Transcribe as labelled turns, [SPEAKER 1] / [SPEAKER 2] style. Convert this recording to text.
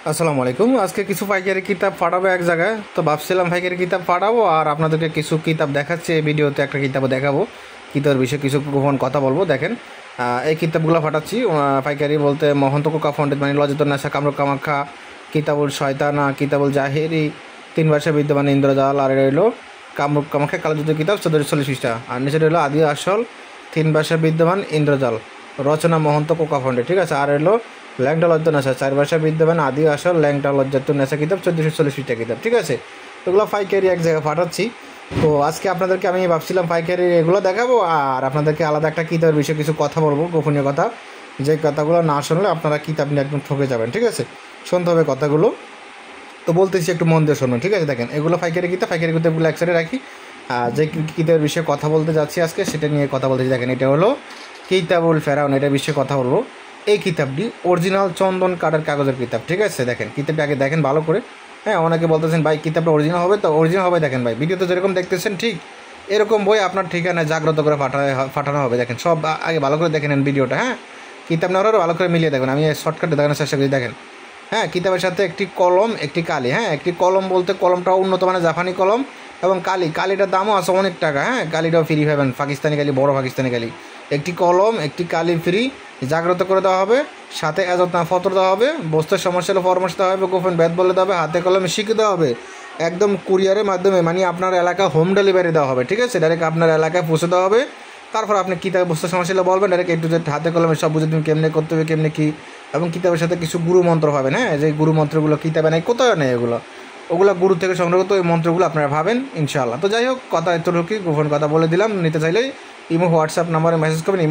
[SPEAKER 1] আসসালামু আলাইকুম। আজকে কিছু পাইকারি কিতাব পাঠাবো এক জায়গায়, তো ভাবছিলাম পাইকারি কিতাব পাঠাবো আর আপনাদেরকে কিছু কিতাব দেখাচ্ছি। এই ভিডিওতে একটা কিতাবও দেখাবো, কিতাবের বিষয়ে কিছু গোপন কথা বলবো। দেখেন, এই কিতাবগুলো পাঠাচ্ছি পাইকারি বলতে মহন্ত কোকা পণ্ডিত মানে লজিতুন নেসা কামরূপ কামাখ্যা, কিতাবুল শয়তানা, কিতাবুল জাহেরি, 3 ভাষা বিদ্যমান ইন্দ্রজাল, আর রইলো কামরূপ কামাখ্যা কালোযুদ্ধ কিতাব 1440 পৃষ্ঠা, আর নিচে রইলো আদি আসল 3 ভাষা বিদ্যমান ইন্দ্রজাল, রচনা মহন্ত কোকা পণ্ডিত। ঠিক আছে, আর রইলো ল্যাংটা লজ্জা নেশা 4 ভাষা বিদ্যমান আদি আসল ল্যাংটা লজ্জাতুন নেশা কিতাব 1440 পৃষ্ঠা কিতাব। ঠিক আছে, এগুলো পাইকারি এক জায়গায় পাঠাচ্ছি। তো আজকে আপনাদেরকে আমি ভাবছিলাম পাইকারি এগুলো দেখাবো আর আপনাদেরকে আলাদা একটা কিতাবের বিষয়ে কিছু কথা বলবো, গোপনীয় কথা, যে কথাগুলো না শুনলে আপনারা কিতাব নিয়ে একদম ঠকে যাবেন। ঠিক আছে, শুনতে হবে কথাগুলো, তো বলতেছি একটু মন দিয়ে শুনুন। ঠিক আছে, দেখেন এগুলো পাইকারি কিতাবগুলো এক সাইডে রাখি। যে কিতাবের বিষয়ে কথা বলতে যাচ্ছি আজকে সেটা নিয়ে কথা বলতেছি। দেখেন, এটা হলো কিতাবুল ফেরাউন, এটার বিষয়ে কথা বলবো। এই কিতাবটি অরিজিনাল চন্দন কাঠের কাগজের কিতাব। ঠিক আছে, দেখেন কিতাবটি আগে দেখেন ভালো করে। হ্যাঁ, অনেকে বলতেছেন ভাই কিতাবটা অরিজিনাল হবে, তো অরিজিনাল হবে। দেখেন ভাই, ভিডিওতে যেরকম দেখতেছেন ঠিক এরকম বই আপনার ঠিকানায় জাগ্রত করে পাঠানো হবে। দেখেন সব আগে ভালো করে দেখে নেন ভিডিওটা। হ্যাঁ, কিতাব নেওয়ারও ভালো করে মিলিয়ে দেখবেন। আমি শর্টকাটে দেখানোর চেষ্টা করি। দেখেন, হ্যাঁ, কিতাবের সাথে একটি কলম, একটি কালি। হ্যাঁ, একটি কলম বলতে কলমটা উন্নত মানের জাপানি কলম, এবং কালিটার দামও আছে অনেক টাকা। হ্যাঁ, কালিটাও ফ্রি পাবেন, পাকিস্তানি কালি, বড় পাকিস্তানি কালি। একটি কলম, একটি কালি ফ্রি, জাগ্রত করে দেওয়া হবে। সাথে এজতনাপত্র দেওয়া হবে, বস্তুর সমস্যা হলে পরামর্শ দেওয়া হবে, গোপন ব্যাধ বলে দেওয়া হবে, হাতে কলমে শিখে দেওয়া হবে, একদম কুরিয়ারের মাধ্যমে মানে আপনার এলাকা হোম ডেলিভারি দেওয়া হবে। ঠিক আছে, ডাইরেক্ট আপনার এলাকায় পৌঁছে দেওয়া হবে। তারপর আপনি কিতাবের বস্তুর সমস্যা হলে বলবেন, ডাইরেক্ট একটু যে হাতে কলমে সব বুঝে দিন কেমনে করতে হবে, কেমনে কী। এবং কিতাবের সাথে কিছু গুরু মন্ত্র পাবেন। হ্যাঁ, যে গুরু মন্ত্রগুলো কিতাবে নেই, কোথাও নেই, ওগুলো গুরু থেকে সংগ্রহত ওই মন্ত্রগুলো আপনারা ভাবেন ইনশাআল্লাহ। তো যাই হোক, কথা এতটুকুই, গোপন কথা বলে দিলাম। নিতে চাইলেই ইমো হোয়াটসঅ্যাপ নাম্বারে মেসেজ করবেন।